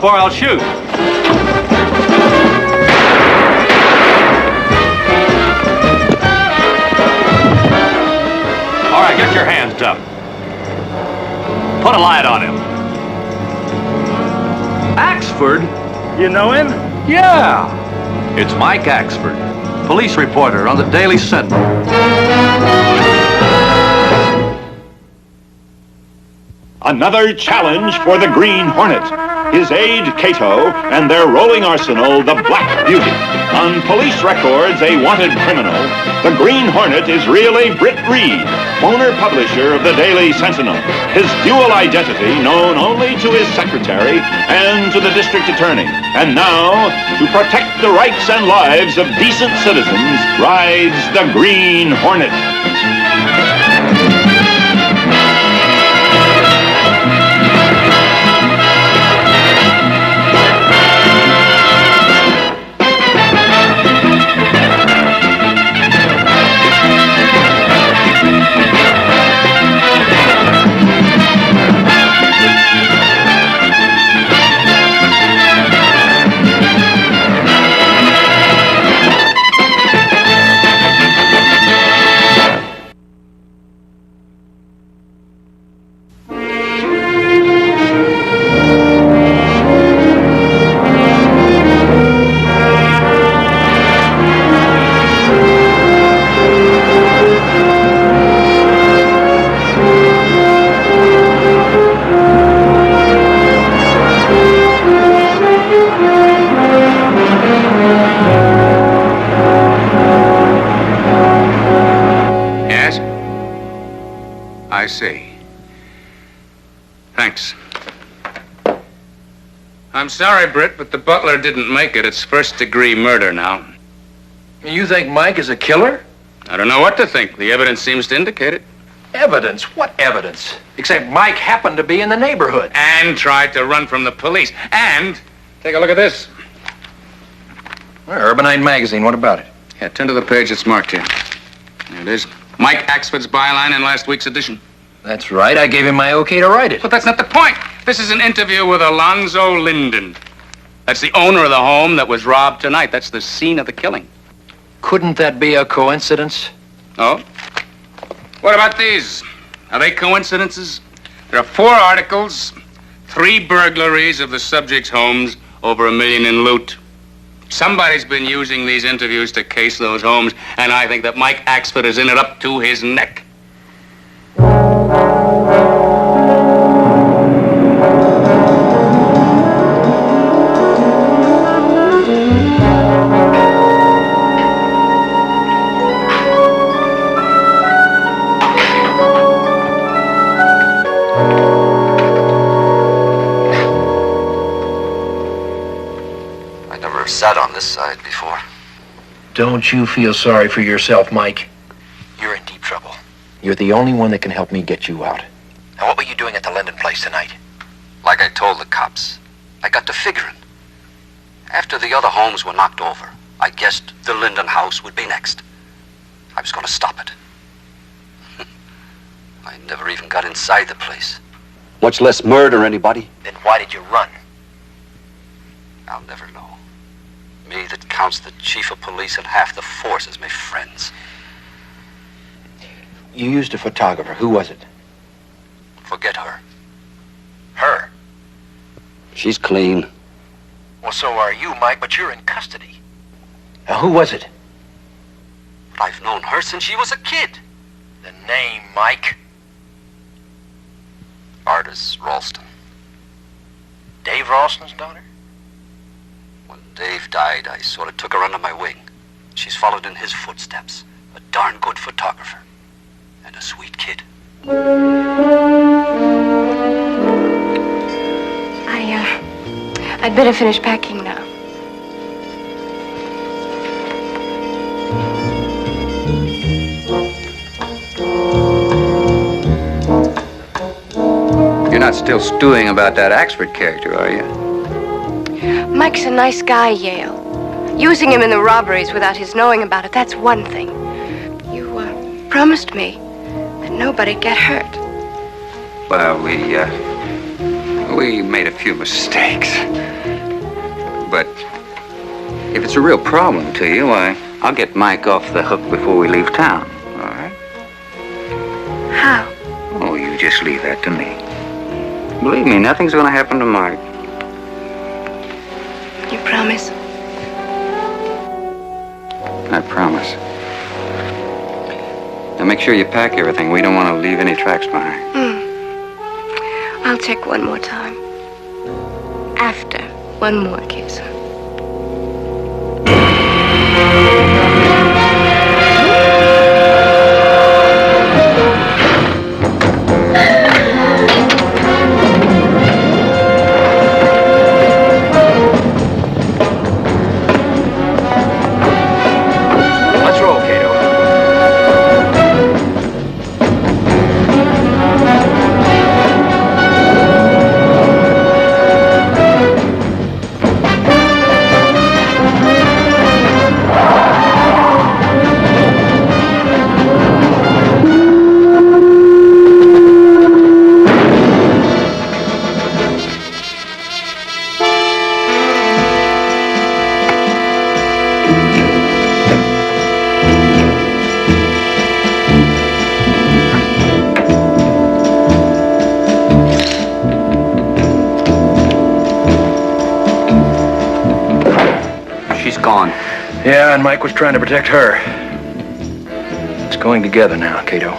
Or I'll shoot. All right, get your hands up. Put a light on him. Axford? You know him? Yeah. It's Mike Axford, police reporter on the Daily Sentinel. Another challenge for the Green Hornet. His aide, Cato, and their rolling arsenal, the Black Beauty. On police records, a wanted criminal, the Green Hornet is really Britt Reed, owner-publisher of the Daily Sentinel. His dual identity known only to his secretary and to the district attorney. And now, to protect the rights and lives of decent citizens, rides the Green Hornet. I see. Thanks. I'm sorry, Britt, but the butler didn't make it. It's first-degree murder now. You think Mike is a killer? I don't know what to think. The evidence seems to indicate it. Evidence? What evidence? Except Mike happened to be in the neighborhood. And tried to run from the police. And, take a look at this. Well, Urbanite magazine, what about it? Yeah, turn to the page that's marked here. There it is. Mike Axford's byline in last week's edition. That's right. I gave him my okay to write it. But that's not the point. This is an interview with Alonzo Linden. That's the owner of the home that was robbed tonight. That's the scene of the killing. Couldn't that be a coincidence? Oh? What about these? Are they coincidences? There are 4 articles, 3 burglaries of the subject's homes, over $1 million in loot. Somebody's been using these interviews to case those homes, and I think that Mike Axford is in it up to his neck. Sat on this side before. Don't you feel sorry for yourself, Mike? You're in deep trouble. You're the only one that can help me get you out. Now, what were you doing at the Linden place tonight? Like I told the cops, I got to figuring. After the other homes were knocked over, I guessed the Linden house would be next. I was going to stop it. I never even got inside the place. Much less murder anybody. Then why did you run? I'll never know. Me that counts the chief of police and half the force as my friends. You used a photographer. Who was it? Forget her. Her? She's clean. Well, so are you, Mike, but you're in custody. Now, who was it? But I've known her since she was a kid. The name, Mike? Artis Ralston. Dave Ralston's daughter? When Dave died, I sort of took her under my wing. She's followed in his footsteps. A darn good photographer. And a sweet kid. I'd better finish packing now. Still stewing about that Axford character, are you? Mike's a nice guy, Yale. Using him in the robberies without his knowing about it, that's one thing. You promised me that nobody'd get hurt. Well, we made a few mistakes. But if it's a real problem to you, why, I'll get Mike off the hook before we leave town, all right? How? Oh, you just leave that to me. Believe me, nothing's gonna happen to Mike. You promise? I promise. Now make sure you pack everything. We don't want to leave any tracks behind. I'll check one more time. After one more kiss. Let's roll, Cato. She's gone. Yeah, and Mike was trying to protect her. It's going together now, Cato.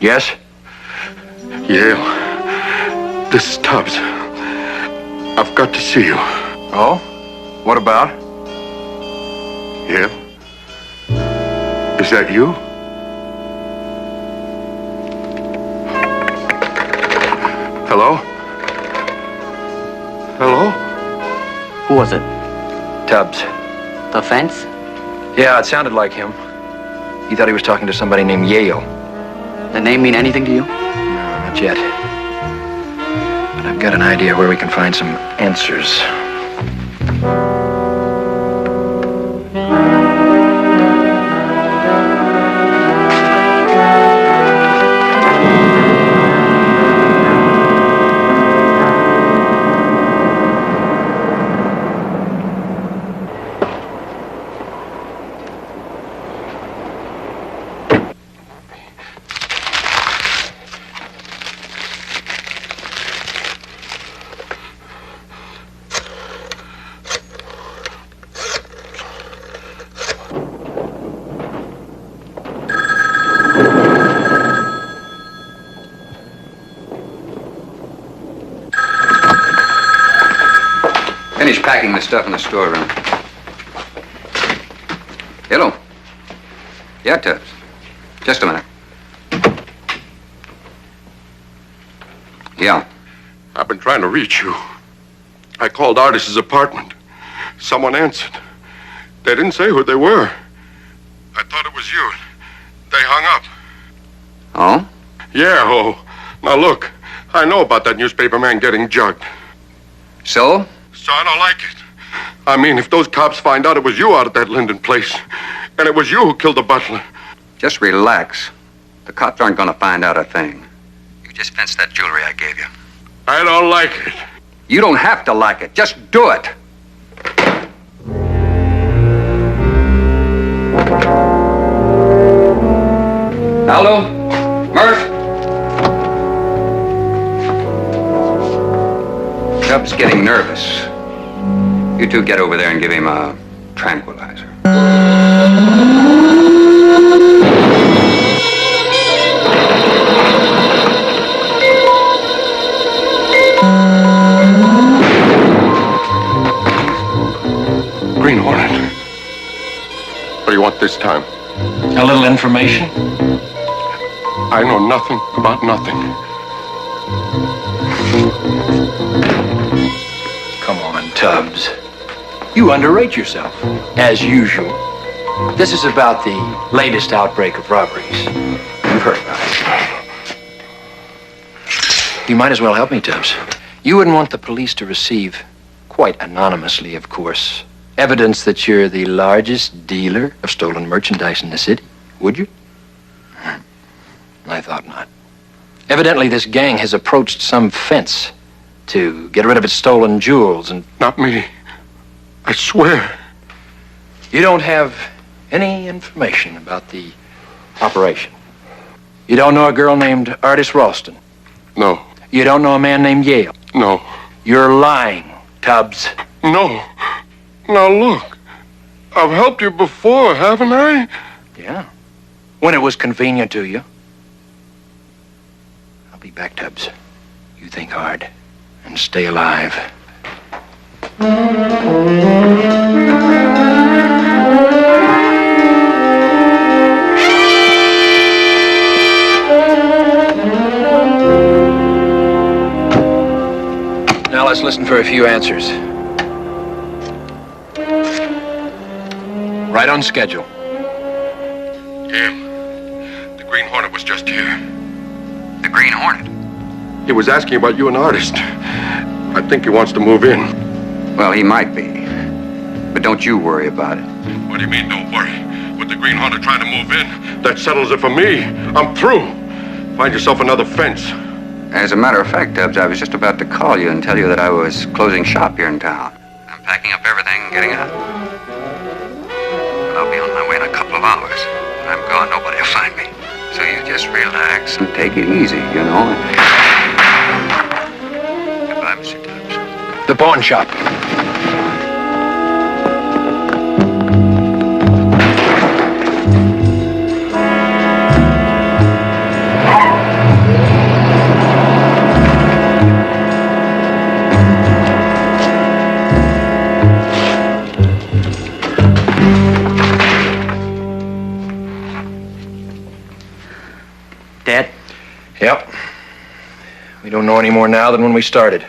Yes? Yale, this is Tubbs. I've got to see you. Oh? What about? Yale? Is that you? Hello? Hello? Who was it? Tubbs. The fence? Yeah, it sounded like him. He thought he was talking to somebody named Yale. The name mean anything to you? No, not yet. But I've got an idea where we can find some answers. Finish packing the stuff in the storeroom. Hello. Yeah, Tubbs. Just a minute. Yeah. I've been trying to reach you. I called Artis's apartment. Someone answered. They didn't say who they were. I thought it was you. They hung up. Oh? Yeah, oh. Now look, I know about that newspaper man getting jugged. So? So I don't like it. I mean, if those cops find out it was you out at that Linden place, and it was you who killed the butler. Just relax. The cops aren't going to find out a thing. You just fence that jewelry I gave you. I don't like it. You don't have to like it. Just do it. Aldo? Murph? Tubbs getting nervous. You two get over there and give him a tranquilizer. Green Hornet. What do you want this time? A little information? I know nothing about nothing. Come on, Tubbs. You underrate yourself, as usual. This is about the latest outbreak of robberies. You've heard about it. You might as well help me, Tubbs. You wouldn't want the police to receive, quite anonymously, of course, evidence that you're the largest dealer of stolen merchandise in the city, would you? I thought not. Evidently, this gang has approached some fence to get rid of its stolen jewels and... Not me. I swear. You don't have any information about the operation. You don't know a girl named Artis Ralston. No. You don't know a man named Yale. No. You're lying, Tubbs. No. Now look. I've helped you before, haven't I? Yeah. When it was convenient to you. I'll be back, Tubbs. You think hard and stay alive. Now let's listen for a few answers. Right on schedule. Yeah. The Green Hornet was just here. The Green Hornet? He was asking about you, an artist. I think he wants to move in. Well, he might be. But don't you worry about it. What do you mean, don't worry? With the Green Hornet trying to move in, that settles it for me. I'm through. Find yourself another fence. As a matter of fact, Tubbs, I was just about to call you and tell you that I was closing shop here in town. I'm packing up everything and getting out. I'll be on my way in a couple of hours. When I'm gone, nobody will find me. So you just relax and take it easy, you know. Goodbye, Mr. Tubbs. The pawn shop. Dad? Yep. We don't know any more now than when we started. I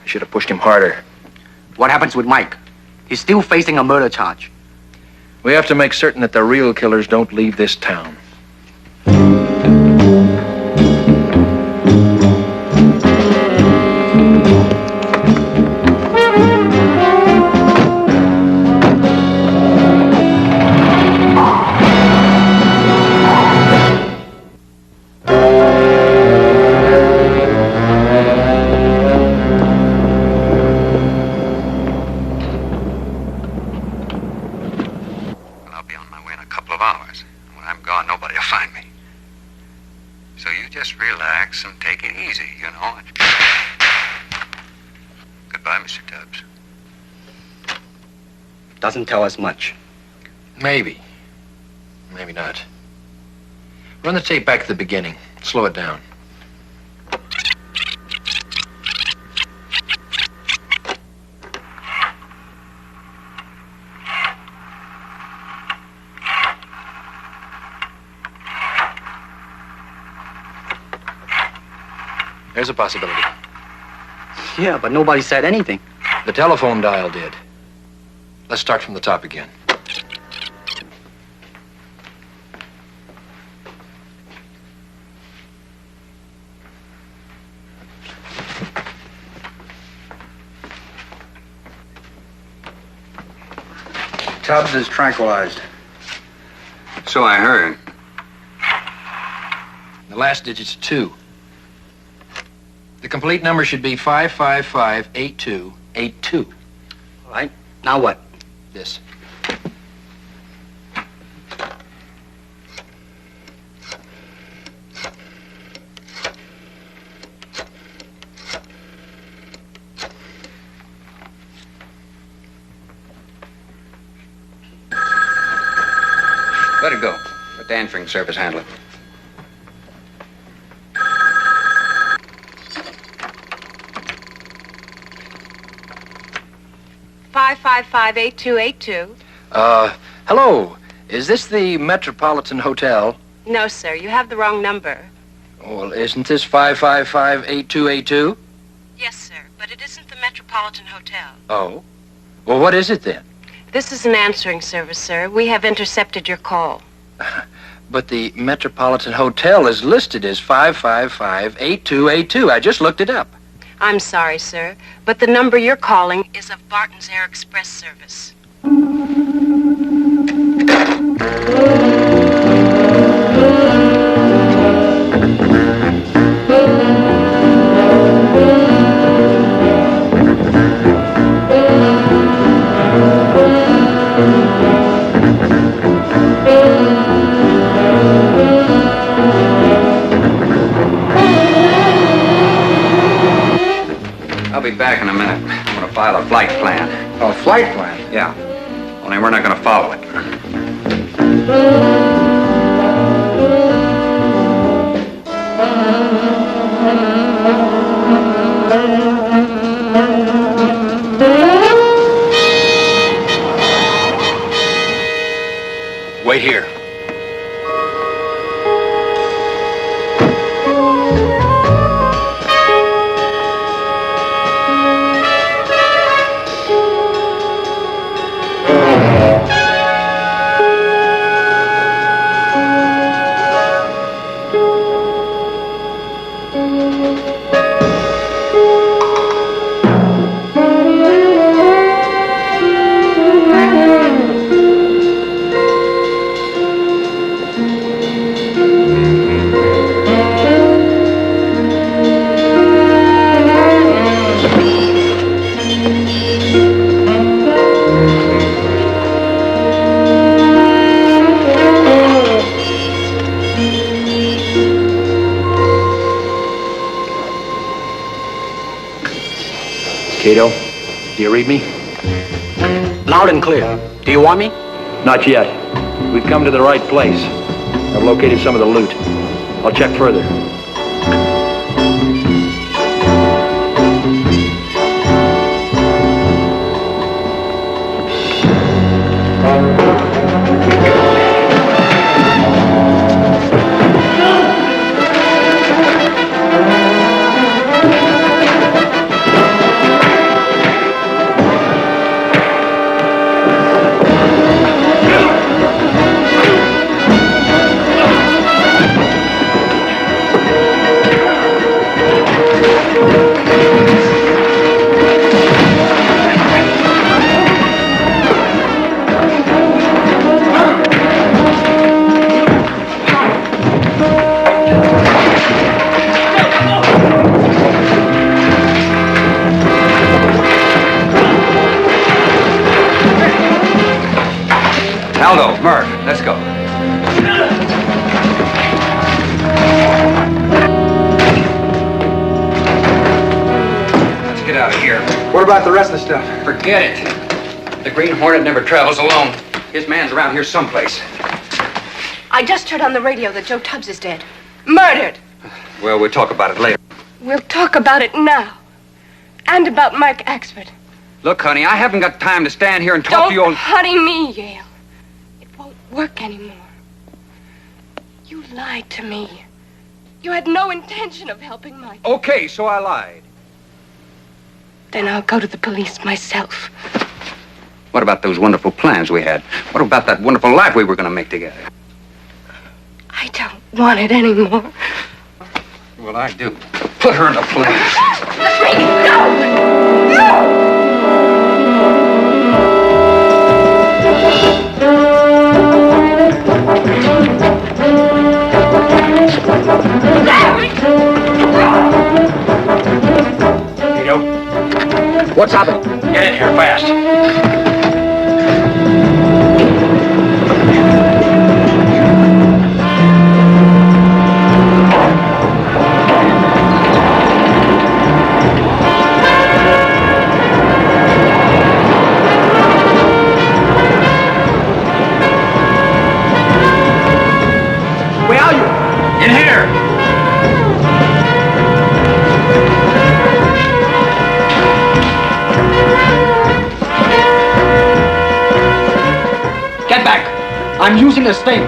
should have pushed him harder. What happens with Mike? He's still facing a murder charge. We have to make certain that the real killers don't leave this town. Doesn't tell us much. Maybe. Maybe not. Run the tape back to the beginning. Slow it down. There's a possibility. Yeah, but nobody said anything. The telephone dial did. Let's start from the top again. Tubbs is tranquilized. So I heard. The last digit's 2. The complete number should be 5558282. All right. Now what? This. Let it go. Let the answering service handle it. Five 8282. Hello. Is this the Metropolitan Hotel? No, sir. You have the wrong number. Well, isn't this 555-8282? Yes, sir. But it isn't the Metropolitan Hotel. Oh? Well, what is it then? This is an answering service, sir. We have intercepted your call. But the Metropolitan Hotel is listed as 555-8282. I just looked it up. I'm sorry, sir, but the number you're calling is of Barton's Air Express service. I'll be back in a minute. I'm going to file a flight plan. A flight plan? Yeah. Only we're not going to follow it. Wait here. Cato, do you read me? Loud and clear. Do you want me? Not yet. We've come to the right place. I've located some of the loot. I'll check further. Aldo, Murph, let's go. Let's get out of here. What about the rest of the stuff? Forget it. The Green Hornet never travels alone. His man's around here someplace. I just heard on the radio that Joe Tubbs is dead. Murdered. Well, we'll talk about it later. We'll talk about it now. And about Mike Axford. Look, honey, I haven't got time to stand here and talk to you all... Don't honey me, Yale. It won't work anymore. You lied to me. You had no intention of helping Mike. Okay, so I lied. Then I'll go to the police myself. What about those wonderful plans we had? What about that wonderful life we were going to make together? I don't want it anymore. Well, I do. Put her in the police. No! No! Cato, what's happening? Get in here fast. I'm using this thing.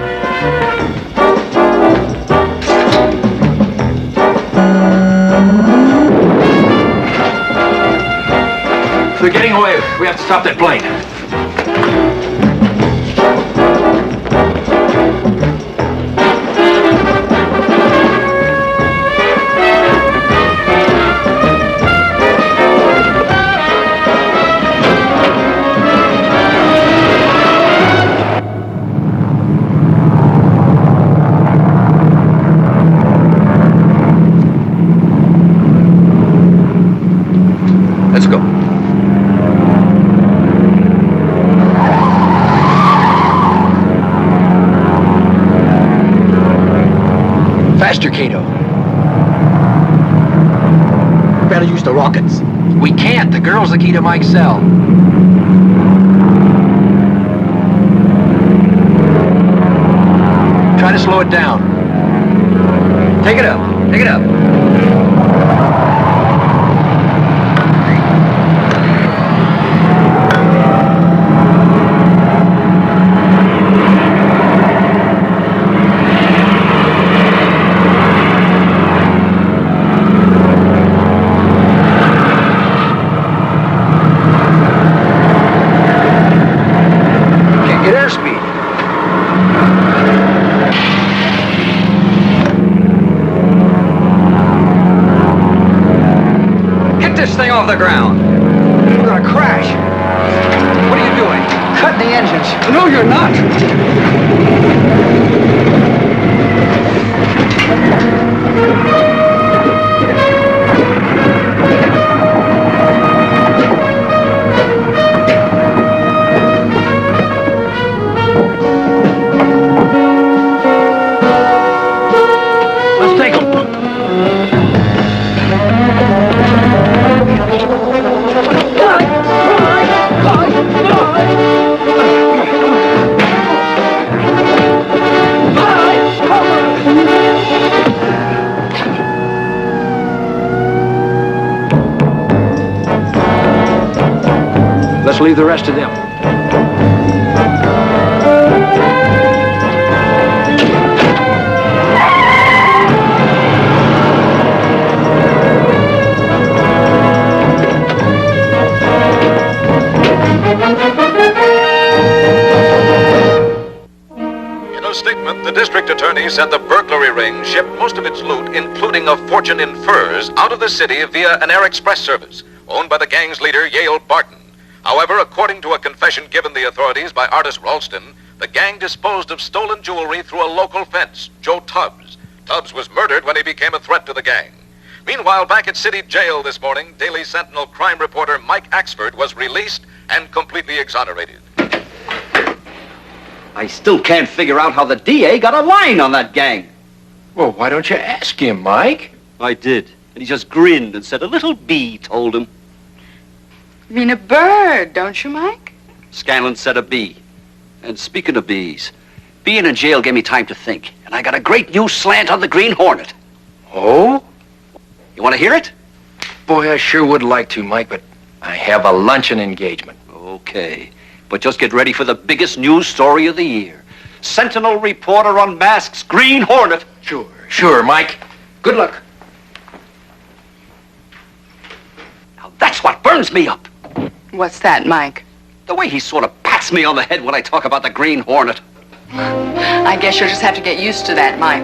They're getting away. We have to stop that plane. Let's go. Faster, Cato. Better use the rockets. We can't. The girl's the key to Mike's cell. Try to slow it down. Take it up. Take it up. Thing off the ground. We're gonna crash. What are you doing? Cutting the engines. No, you're not. Let's take them. Let's leave the rest of them. In a statement, the district attorney said the burglary ring shipped most of its loot, including a fortune in furs, out of the city via an air express service owned by the gang's leader, Yale Barton. However, according to a confession given the authorities by artist Ralston, the gang disposed of stolen jewelry through a local fence, Joe Tubbs. Tubbs was murdered when he became a threat to the gang. Meanwhile, back at city jail this morning, Daily Sentinel crime reporter Mike Axford was released and completely exonerated. I still can't figure out how the DA got a line on that gang. Well, why don't you ask him, Mike? I did, and he just grinned and said a little bee told him. You mean a bird, don't you, Mike? Scanlon said a bee. And speaking of bees, being in jail gave me time to think, and I got a great new slant on the Green Hornet. Oh? You want to hear it? Boy, I sure would like to, Mike, but I have a luncheon engagement. Okay, but just get ready for the biggest news story of the year. Sentinel reporter unmasks Green Hornet. Sure, Mike. Good luck. Now that's what burns me up. What's that, Mike? The way he sort of pats me on the head when I talk about the Green Hornet. I guess you'll just have to get used to that, Mike.